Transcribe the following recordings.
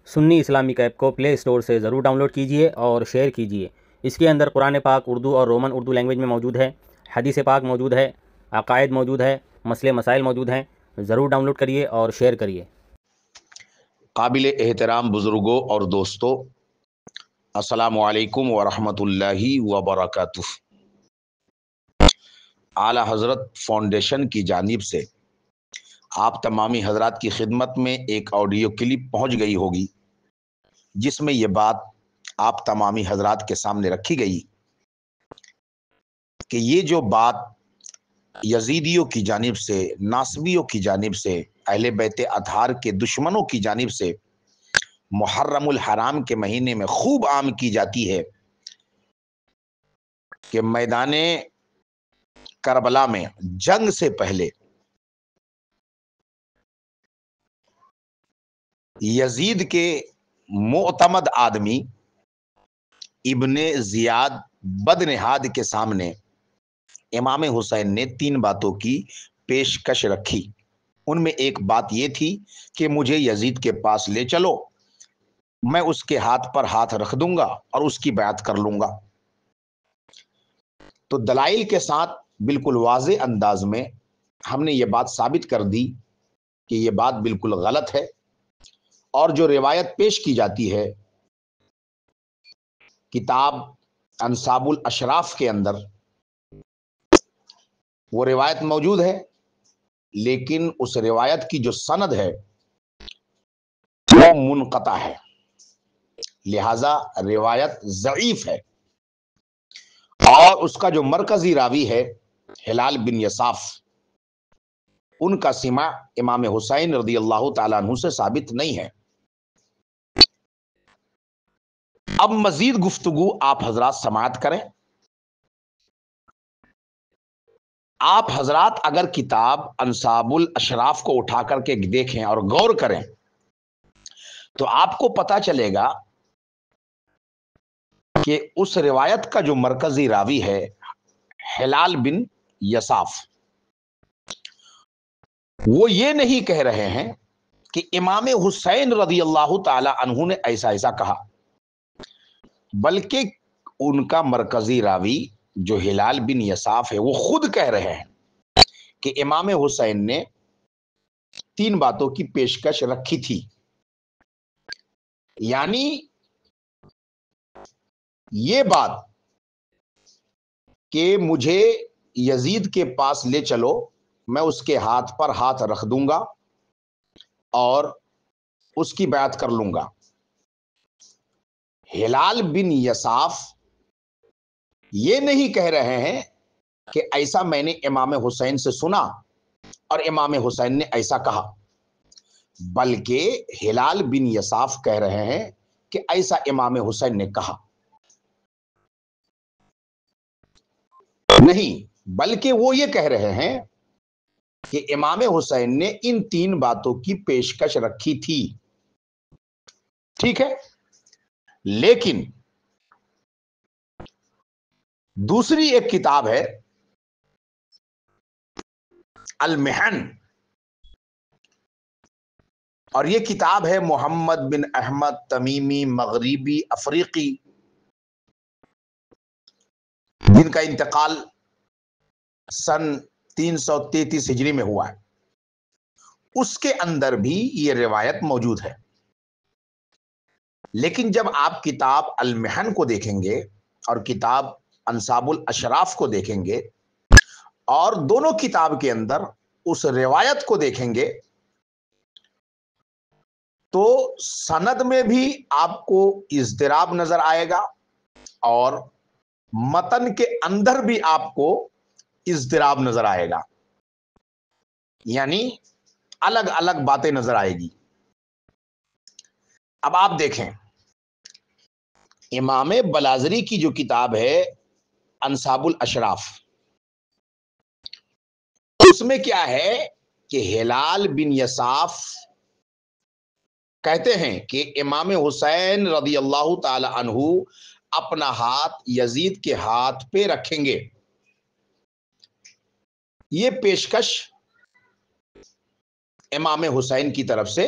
سنی Islamic app کو پلے store سے ضرور ڈاؤن لوڈ کیجئے اور شیئر کیجئے۔ اس کے اندر قرآن پاک اردو اور رومن اردو لینگویج میں موجود ہے، حدیث پاک موجود ہے، عقائد موجود ہے، مسئلے مسائل موجود ہیں۔ ضرور ڈاؤن لوڈ کریے اور شیئر کریے۔ قابل احترام بزرگوں اور دوستوں، السلام علیکم ورحمۃ اللہ وبرکاتہ۔ اعلیٰ حضرت فاؤنڈیشن کی جانب سے آپ تمامی حضرات کی خدمت میں ایک آڈیو کلپ پہنچ گئی ہوگی، جس میں یہ بات آپ تمامی حضرات کے سامنے رکھی گئی کہ یہ جو بات یزیدیوں کی جانب سے، ناصبیوں کی جانب سے، اہل بیت اطہار کے دشمنوں کی جانب سے محرم الحرام کے مہینے میں خوب عام کی جاتی ہے کہ میدان کربلا میں جنگ سے پہلے یزید کے معتمد آدمی ابن زیاد بدنہاد کے سامنے امام حسین نے 3 باتوں کی پیشکش رکھی۔ ان میں ایک بات یہ تھی کہ مجھے یزید کے پاس لے چلو، میں اس کے ہاتھ پر ہاتھ رکھ دوں گا اور اس کی بیعت کر لوں گا۔ تو دلائل کے ساتھ بالکل واضح انداز میں ہم نے یہ بات ثابت کر دی کہ یہ بات بالکل غلط ہے، اور جو روایت پیش کی جاتی ہے کتاب انصاب الاشراف کے اندر، وہ روایت موجود ہے، لیکن اس روایت کی جو سند ہے وہ منقطع ہے، لہذا روایت ضعیف ہے۔ اور اس کا جو مرکزی راوی ہے ہلال بن یصاف، ان کا سماع امام حسین رضی اللہ تعالیٰ عنہ سے ثابت نہیں ہے۔ اب مزید گفتگو آپ حضرات سماعت کریں۔ آپ حضرات اگر کتاب انصاب الاشراف کو اٹھا کر کے دیکھیں اور غور کریں تو آپ کو پتا چلے گا کہ اس روایت کا جو مرکزی راوی ہے ہلال بن یصاف، وہ یہ نہیں کہہ رہے ہیں کہ امام حسین رضی اللہ تعالی عنہ نے ایسا ایسا کہا، بلکہ ان کا مرکزی راوی جو ہلال بن یصاف ہے وہ خود کہہ رہے ہیں کہ امام حسین نے 3 باتوں کی پیشکش رکھی تھی، یعنی یہ بات کہ مجھے یزید کے پاس لے چلو، میں اس کے ہاتھ پر ہاتھ رکھ دوں گا اور اس کی بیعت کر لوں گا۔ ہلال بن یصاف یہ نہیں کہہ رہے ہیں کہ ایسا میں نے امام حسین سے سنا اور امام حسین نے ایسا کہا، بلکہ ہلال بن یصاف کہہ رہے ہیں کہ ایسا امام حسین نے کہا نہیں، بلکہ وہ یہ کہہ رہے ہیں کہ امام حسین نے ان 3 باتوں کی پیشکش رکھی تھی۔ ٹھیک ہے، لیکن دوسری ایک کتاب ہے المحن، اور یہ کتاب ہے محمد بن احمد تمیمی مغربی افریقی، جن کا انتقال سن 333 ہجری میں ہوا ہے۔ اس کے اندر بھی یہ روایت موجود ہے، لیکن جب آپ کتاب المحن کو دیکھیں گے اور کتاب انصاب الاشراف کو دیکھیں گے اور دونوں کتاب کے اندر اس روایت کو دیکھیں گے تو سند میں بھی آپ کو اضطراب نظر آئے گا اور متن کے اندر بھی آپ کو اضطراب نظر آئے گا، یعنی الگ الگ باتیں نظر آئے گی۔ اب آپ دیکھیں امام بلازری کی جو کتاب ہے انصاب الاشراف، اس میں کیا ہے کہ ہلال بن یصاف کہتے ہیں کہ امام حسین رضی اللہ تعالی عنہ اپنا ہاتھ یزید کے ہاتھ پہ رکھیں گے۔ یہ پیشکش امام حسین کی طرف سے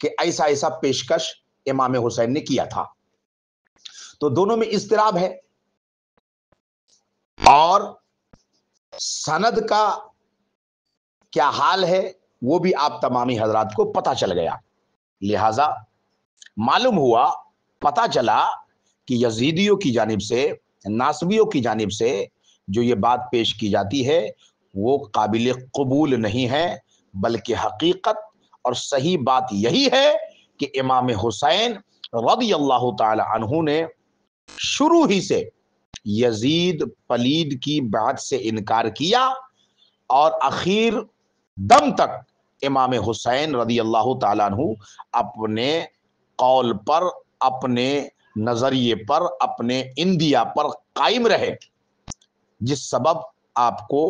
کہ ایسا ایسا پیشکش امام حسین نے کیا تھا. تو دونوں میں اضطراب ہے اور سند کا کیا حال ہے وہ بھی آپ تمامی حضرات کو پتہ چل گیا. لہذا معلوم ہوا، پتہ چلا کہ یزیدیوں کی جانب سے، ناصبیوں کی جانب سے جو یہ بات پیش کی جاتی ہے وہ قابل قبول نہیں ہے، بلکہ حقیقت اور صحیح بات یہی ہے کہ امام حسین رضی اللہ تعالی عنہ نے شروع ہی سے یزید پلید کی بات سے انکار کیا اور اخیر دم تک امام حسین رضی اللہ تعالیٰ عنہ اپنے قول پر، اپنے نظریے پر، اپنے اندیا پر قائم رہے، جس سبب آپ کو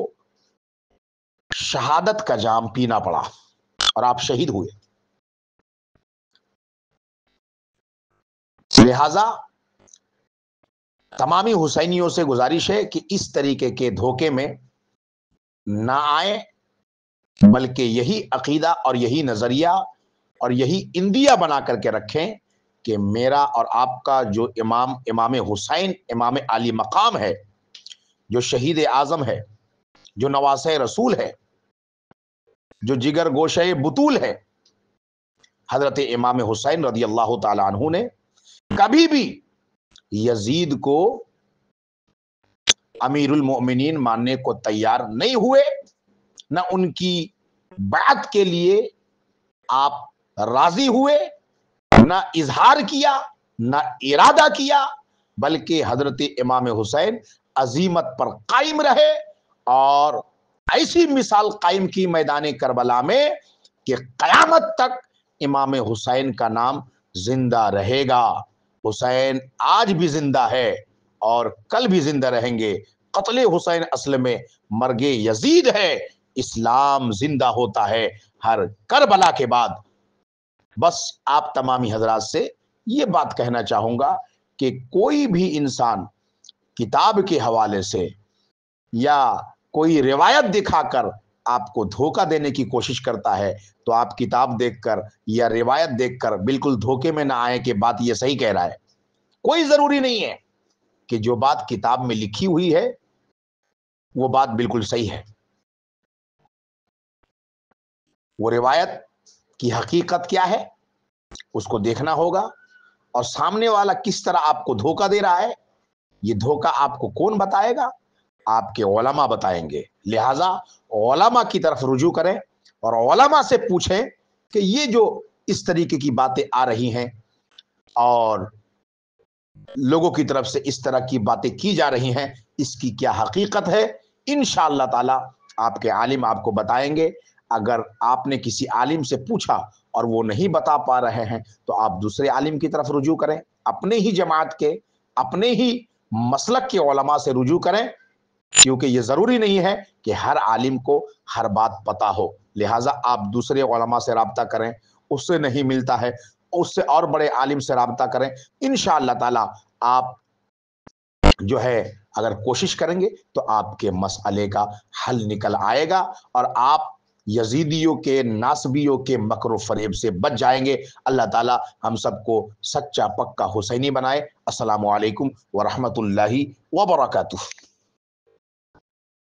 شہادت کا جام پینا پڑا اور آپ شہید ہوئے. لہذا تمامی حسینیوں سے گزارش ہے کہ اس طریقے کے دھوکے میں نہ آئے، بلکہ یہی عقیدہ اور یہی نظریہ اور یہی اندیا بنا کر کے رکھیں کہ میرا اور آپ کا جو امام حسین امام عالی مقام ہے، جو شہید اعظم ہے، جو نواسہ رسول ہے، جو جگر گوشہ بطول ہے، حضرت امام حسین رضی اللہ تعالی عنہ نے کبھی بھی یزید کو امیر المؤمنین ماننے کو تیار نہیں ہوئے، نہ ان کی بیعت کے لیے آپ راضی ہوئے، نہ اظہار کیا، نہ ارادہ کیا، بلکہ حضرت امام حسین عزیمت پر قائم رہے اور ایسی مثال قائم کی میدان کربلا میں کہ قیامت تک امام حسین کا نام زندہ رہے گا. حسین آج بھی زندہ ہے اور کل بھی زندہ رہیں گے. قتل حسین اصل میں مرگ یزید ہے. اسلام زندہ ہوتا ہے ہر کربلا کے بعد. بس آپ تمامی حضرات سے یہ بات کہنا چاہوں گا کہ کوئی بھی انسان کتاب کے حوالے سے یا کوئی روایت دکھا کر آپ کو دھوکہ دینے کی کوشش کرتا ہے تو آپ کتاب دیکھ کر یا روایت دیکھ کر بالکل دھوکے میں نہ آئے کہ بات یہ صحیح کہہ رہا ہے. کوئی ضروری نہیں ہے کہ جو بات کتاب میں لکھی ہوئی ہے وہ بات بالکل صحیح ہے. وہ روایت کی حقیقت کیا ہے اس کو دیکھنا ہوگا، اور سامنے والا کس طرح آپ کو دھوکہ دے رہا ہے یہ دھوکہ آپ کو کون بتائے گا؟ آپ کے علماء بتائیں گے. لہٰذا علماء کی طرف رجوع کریں اور علماء سے پوچھیں کہ یہ جو اس طریقے کی باتیں آ رہی ہیں اور لوگوں کی طرف سے اس طرح کی باتیں کی جا رہی ہیں اس کی کیا حقیقت ہے. انشاءاللہ تعالی آپ کے عالم آپ کو بتائیں گے. اگر آپ نے کسی عالم سے پوچھا اور وہ نہیں بتا پا رہے ہیں تو آپ دوسرے عالم کی طرف رجوع کریں، اپنے ہی جماعت کے، اپنے ہی مسلک کے علماء سے رجوع کریں، کیونکہ یہ ضروری نہیں ہے کہ ہر عالم کو ہر بات پتا ہو. لہٰذا آپ دوسرے علماء سے رابطہ کریں، اس سے نہیں ملتا ہے اس سے اور بڑے عالم سے رابطہ کریں. انشاءاللہ تعالی آپ جو ہے اگر کوشش کریں گے تو آپ کے مسئلے کا حل نکل آئے گا اور آپ یزیدیوں کے، ناصبیوں کے مکر و فریب سے بچ جائیں گے. اللہ تعالی ہم سب کو سچا پکا حسینی بنائے. السلام علیکم ورحمۃ اللہ وبرکاتہ.